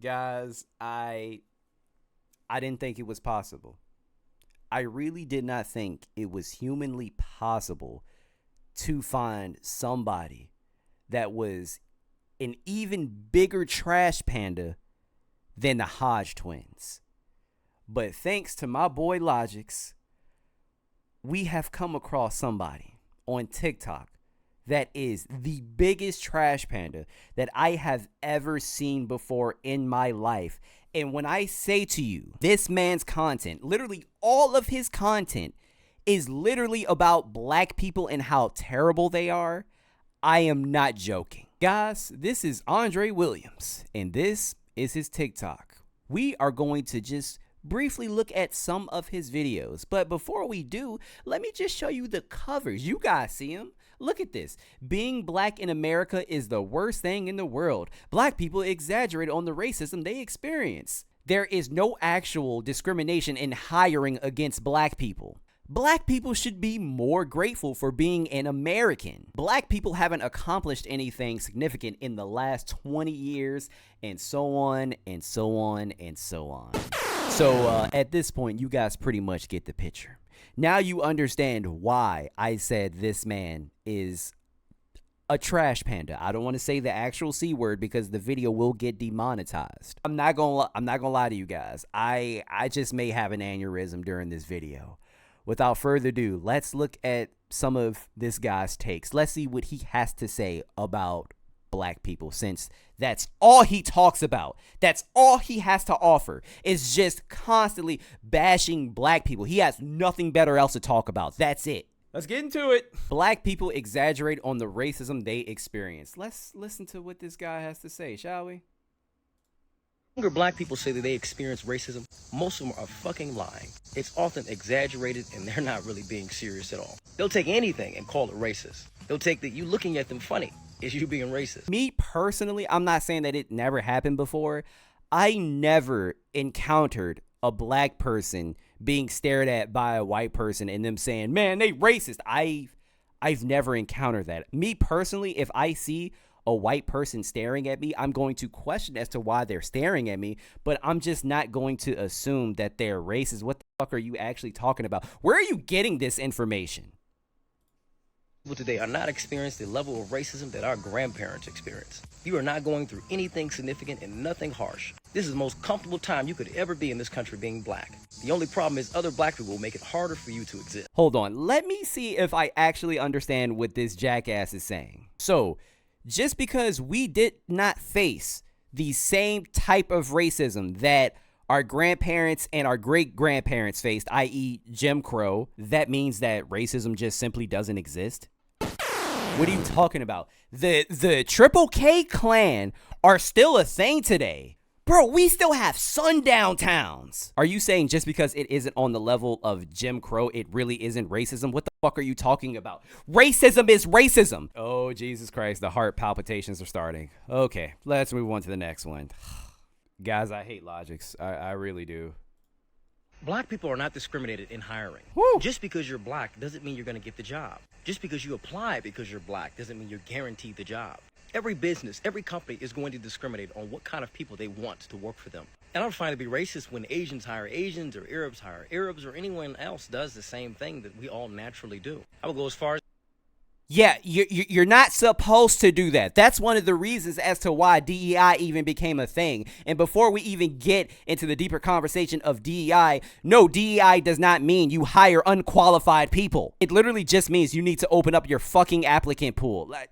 Guys, I didn't think it was possible. I really did not think it was humanly possible to find somebody that was an even bigger trash panda than the Hodge twins. But thanks to my boy Logix, we have come across somebody on TikTok that is the biggest trash panda that I have ever seen before in my life. And when I say to you, this man's content, literally all of his content is literally about black people and how terrible they are, I am not joking. Guys, this is Andre Williams, and this is his TikTok. We are going to just briefly look at some of his videos. But before we do, let me just show you the covers. You guys see them? Look at this. Being black in America is the worst thing in the world. Black people exaggerate on the racism they experience. There is no actual discrimination in hiring against black people. Black people should be more grateful for being an American. Black people haven't accomplished anything significant in the last 20 years, and so on and so on and so on. So at this point, you guys pretty much get the picture. Now you understand why I said this man is a trash panda. I don't want to say the actual C word because the video will get demonetized. I'm not gonna lie to you guys. I just may have an aneurysm during this video. Without further ado, let's look at some of this guy's takes. Let's see what he has to say about black people, since that's all he talks about. That's all he has to offer, is just constantly bashing black people. He has nothing better else to talk about. That's it. Let's get into it. Black people exaggerate on the racism they experience. Let's listen to what this guy has to say, shall we? Younger black people say that they experience racism. Most of them are fucking lying. It's often exaggerated and they're not really being serious at all. They'll take anything and call it racist. They'll take that you looking at them funny is you being racist. Me personally, I'm not saying that it never happened before. I never encountered a black person being stared at by a white person and them saying, man, they racist. I've never encountered that. Me personally, if I see a white person staring at me, I'm going to question as to why they're staring at me, but I'm just not going to assume that they're racist. What the fuck are you actually talking about? Where are you getting this information? People today are not experiencing the level of racism that our grandparents experienced. You are not going through anything significant and nothing harsh. This is the most comfortable time you could ever be in this country being black. The only problem is other black people will make it harder for you to exist. Hold on, let me see if I actually understand what this jackass is saying. So, just because we did not face the same type of racism that our grandparents and our great-grandparents faced, i.e. Jim Crow, that means that racism just simply doesn't exist? What are you talking about? The Triple K clan are still a thing today. Bro, we still have sundown towns. Are you saying just because it isn't on the level of Jim Crow, it really isn't racism? What the fuck are you talking about? Racism is racism. Oh, Jesus Christ, the heart palpitations are starting. Okay, let's move on to the next one. Guys, I hate Logix. I really do. Black people are not discriminated in hiring. Woo. Just because you're black doesn't mean you're going to get the job. Just because you apply because you're black doesn't mean you're guaranteed the job. Every business, every company is going to discriminate on what kind of people they want to work for them. And I don't find it to be racist when Asians hire Asians or Arabs hire Arabs or anyone else does the same thing that we all naturally do. I would go as far as yeah, you're not supposed to do that. That's one of the reasons as to why DEI even became a thing. And before we even get into the deeper conversation of DEI, no, DEI does not mean you hire unqualified people. It literally just means you need to open up your fucking applicant pool. Like,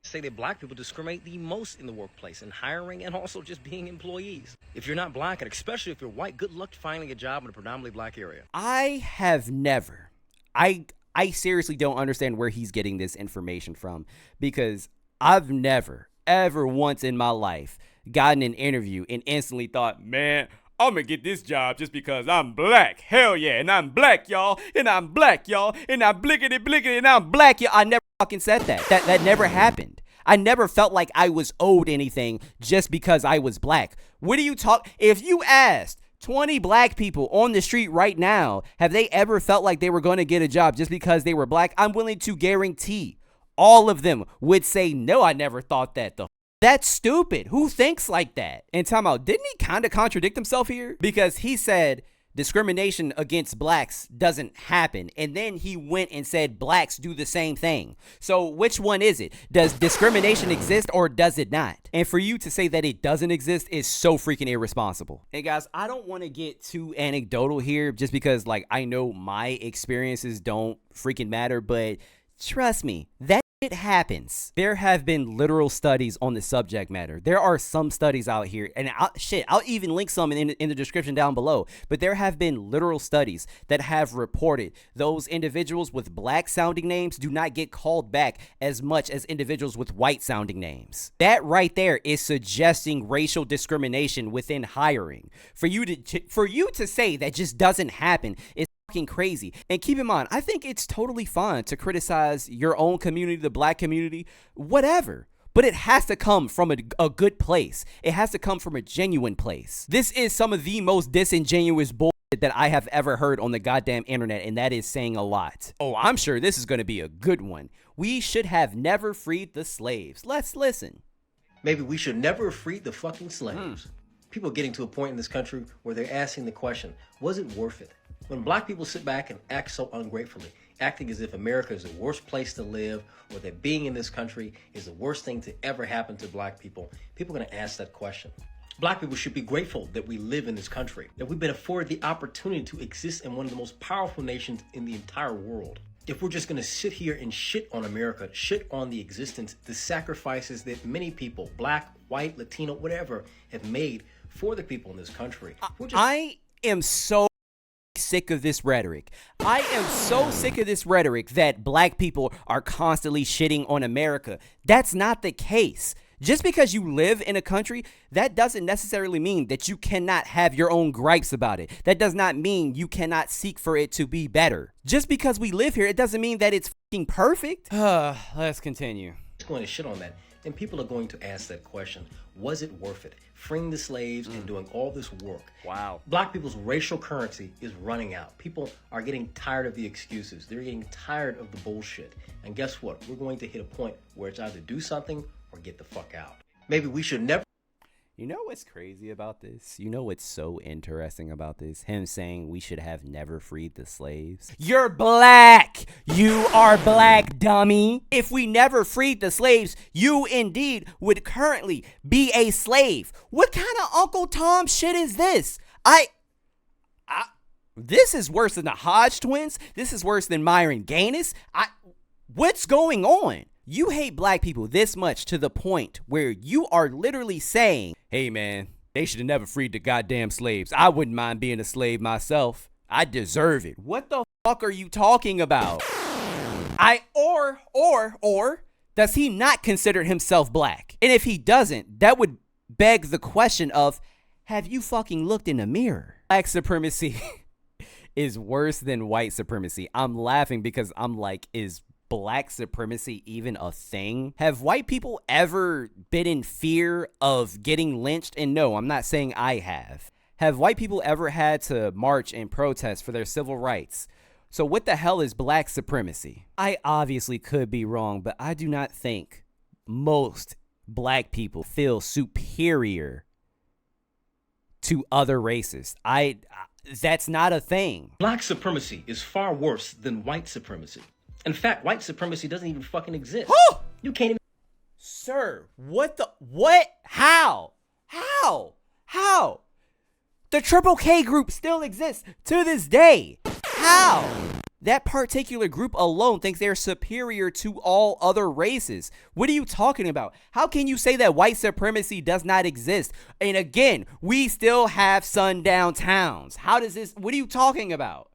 say that black people discriminate the most in the workplace in hiring and also just being employees. If you're not black, and especially if you're white, good luck finding a job in a predominantly black area. I have never, I seriously don't understand where he's getting this information from, because I've never, ever once in my life gotten an interview and instantly thought, man, I'm gonna get this job just because I'm black. Hell yeah, and I'm black, y'all, and I'm black, y'all, and I'm blickety, and I'm black, y'all. I never fucking said that. That never happened. I never felt like I was owed anything just because I was black. What do you talk? If you asked 20 black people on the street right now, have they ever felt like they were going to get a job just because they were black? I'm willing to guarantee all of them would say, no, I never thought that. The That's stupid. Who thinks like that? And time out, didn't he kind of contradict himself here? Because he said discrimination against blacks doesn't happen. And then he went and said blacks do the same thing. So which one is it? Does discrimination exist or does it not? And for you to say that it doesn't exist is so freaking irresponsible. Hey guys, I don't want to get too anecdotal here just because like I know my experiences don't freaking matter, but trust me, that it happens. There have been literal studies on the subject matter. There are some studies out here, and I'll even link some in the description down below. But there have been literal studies that have reported those individuals with black sounding names do not get called back as much as individuals with white sounding names. That right there is suggesting racial discrimination within hiring. For you to say that just doesn't happen is crazy. And keep in mind, I think it's totally fine to criticize your own community, the black community, whatever. But it has to come from a good place. It has to come from a genuine place. This is some of the most disingenuous bullshit that I have ever heard on the goddamn internet, and that is saying a lot. Oh, I'm sure this is going to be a good one. We should have never freed the slaves. Let's listen. Maybe we should never have freed the fucking slaves. People are getting to a point in this country where they're asking the question, was it worth it? When black people sit back and act so ungratefully, acting as if America is the worst place to live or that being in this country is the worst thing to ever happen to black people, people are going to ask that question. Black people should be grateful that we live in this country, that we've been afforded the opportunity to exist in one of the most powerful nations in the entire world. If we're just going to sit here and shit on America, shit on the existence, the sacrifices that many people, black, white, Latino, whatever, have made for the people in this country. I am so sick of this rhetoric. I am so sick of this rhetoric that black people are constantly shitting on America. That's not the case. Just because you live in a country, that doesn't necessarily mean that you cannot have your own gripes about it. That does not mean you cannot seek for it to be better. Just because we live here, it doesn't mean that it's fucking perfect. Let's continue. Just going to shit on that. And people are going to ask that question. Was it worth it? Freeing the slaves and doing all this work. Wow. Black people's racial currency is running out. People are getting tired of the excuses. They're getting tired of the bullshit. And guess what? We're going to hit a point where it's either do something or get the fuck out. Maybe we should never. You know what's crazy about this? You know what's so interesting about this? Him saying we should have never freed the slaves. You're black! You are black, dummy! If we never freed the slaves, you indeed would currently be a slave. What kind of Uncle Tom shit is this? This is worse than the Hodge twins. This is worse than MyronGaines. What's going on? You hate black people this much to the point where you are literally saying, hey man, they should have never freed the goddamn slaves. I wouldn't mind being a slave myself. I deserve it. What the fuck are you talking about? Or does he not consider himself black? And if he doesn't, that would beg the question of, have you fucking looked in the mirror? Black supremacy is worse than white supremacy. I'm laughing because I'm like, is black supremacy even a thing? Have white people ever been in fear of getting lynched? And no, I'm not saying I have. Have white people ever had to march and protest for their civil rights? So what the hell is black supremacy? I obviously could be wrong, but I do not think most black people feel superior to other races. That's not a thing. Black supremacy is far worse than white supremacy. In fact, white supremacy doesn't even fucking exist. Oh! You can't even. Sir, what? How? The Triple K group still exists to this day. How? That particular group alone thinks they're superior to all other races. What are you talking about? How can you say that white supremacy does not exist? And again, we still have sundown towns. What are you talking about?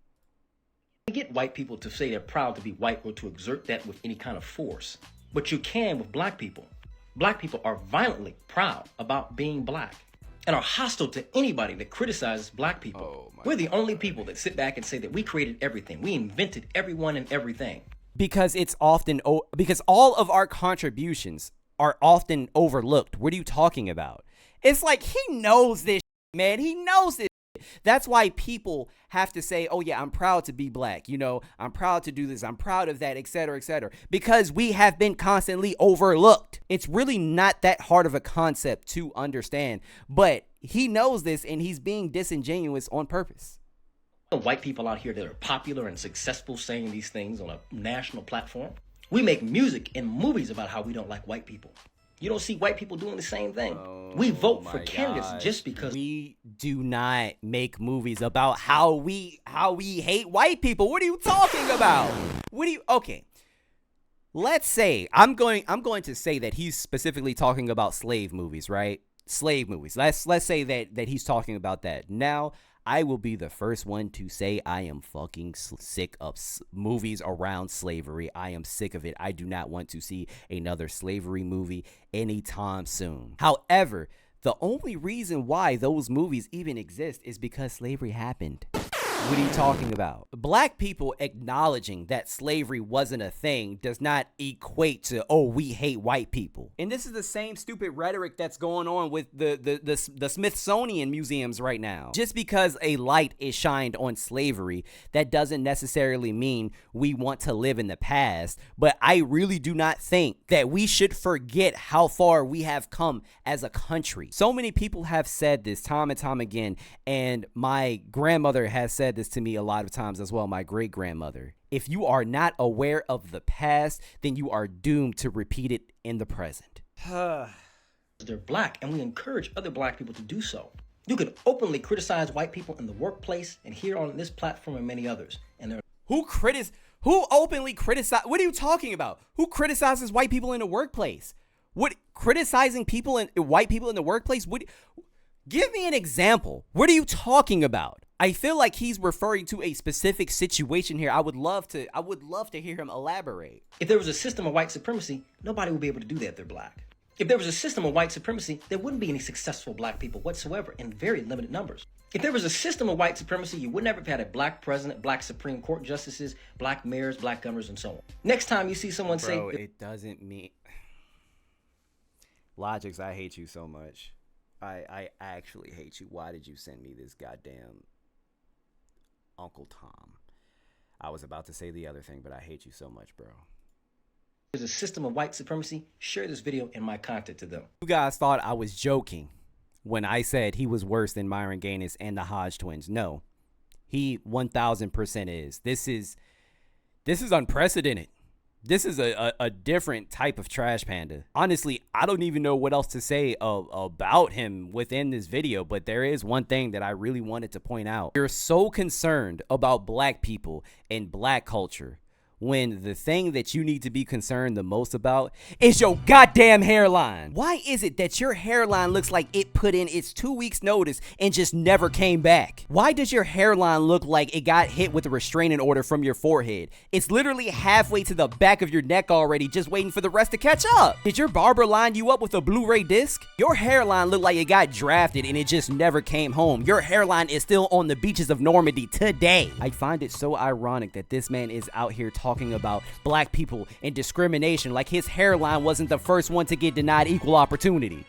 Get white people to say they're proud to be white or to exert that with any kind of force. But you can with black people. Black people are violently proud about being black and are hostile to anybody that criticizes black people. We're the only people that sit back and say that we created everything. We invented everyone and everything. Because because all of our contributions are often overlooked. What are you talking about? It's like he knows this, man. He knows this. That's why people have to say, oh yeah, I'm proud to be black. You know, I'm proud to do this. I'm proud of that, etc., etc. Because we have been constantly overlooked. It's really not that hard of a concept to understand, but he knows this and he's being disingenuous on purpose. White people out here that are popular and successful saying these things on a national platform. We make music and movies about how we don't like white people. You don't see white people doing the same thing. We vote for candidates just because we do not make movies about how we hate white people. What are you talking about? Okay. Let's say I'm going to say that he's specifically talking about slave movies, right? Slave movies. Let's say that he's talking about that. Now, I will be the first one to say I am fucking sick of movies around slavery. I am sick of it. I do not want to see another slavery movie anytime soon. However, the only reason why those movies even exist is because slavery happened. What are you talking about? Black people acknowledging that slavery wasn't a thing does not equate to, oh, we hate white people. And this is the same stupid rhetoric that's going on with the Smithsonian museums right now. Just because a light is shined on slavery, that doesn't necessarily mean we want to live in the past. But I really do not think that we should forget how far we have come as a country. So many people have said this time and time again, and my grandmother has said this to me a lot of times as well, my great-grandmother. If you are not aware of the past, then you are doomed to repeat it in the present. they're black, and we encourage other black people to do so. You can openly criticize white people in the workplace and here on this platform and many others. And there Who openly criticize? What are you talking about? Who criticizes white people in the workplace? What criticizing white people in the workplace? Give me an example. What are you talking about? I feel like he's referring to a specific situation here. I would love to hear him elaborate. If there was a system of white supremacy, nobody would be able to do that if they're black. If there was a system of white supremacy, there wouldn't be any successful black people whatsoever in very limited numbers. If there was a system of white supremacy, you would never have had a black president, black Supreme Court justices, black mayors, black governors, and so on. Next time you see someone say... Bro, it doesn't mean... Logix, I hate you so much. I actually hate you. Why did you send me this goddamn Uncle Tom? I was about to say the other thing, but I hate you so much, bro. There's a system of white supremacy. Share this video and my content to them. You guys thought I was joking when I said he was worse than MyronGaines and the Hodge twins. No, he 1000% is. This is unprecedented. This is a different type of trash panda. Honestly, I don't even know what else to say about him within this video, but there is one thing that I really wanted to point out. You're so concerned about black people and black culture when the thing that you need to be concerned the most about is your goddamn hairline. Why is it that your hairline looks like it put in its 2 weeks notice and just never came back? Why does your hairline look like it got hit with a restraining order from your forehead? It's literally halfway to the back of your neck already, just waiting for the rest to catch up. Did your barber line you up with a Blu-ray disc? Your hairline looked like it got drafted and it just never came home. Your hairline is still on the beaches of Normandy today. I find it so ironic that this man is out here talking about black people and discrimination like his hairline wasn't the first one to get denied equal opportunity.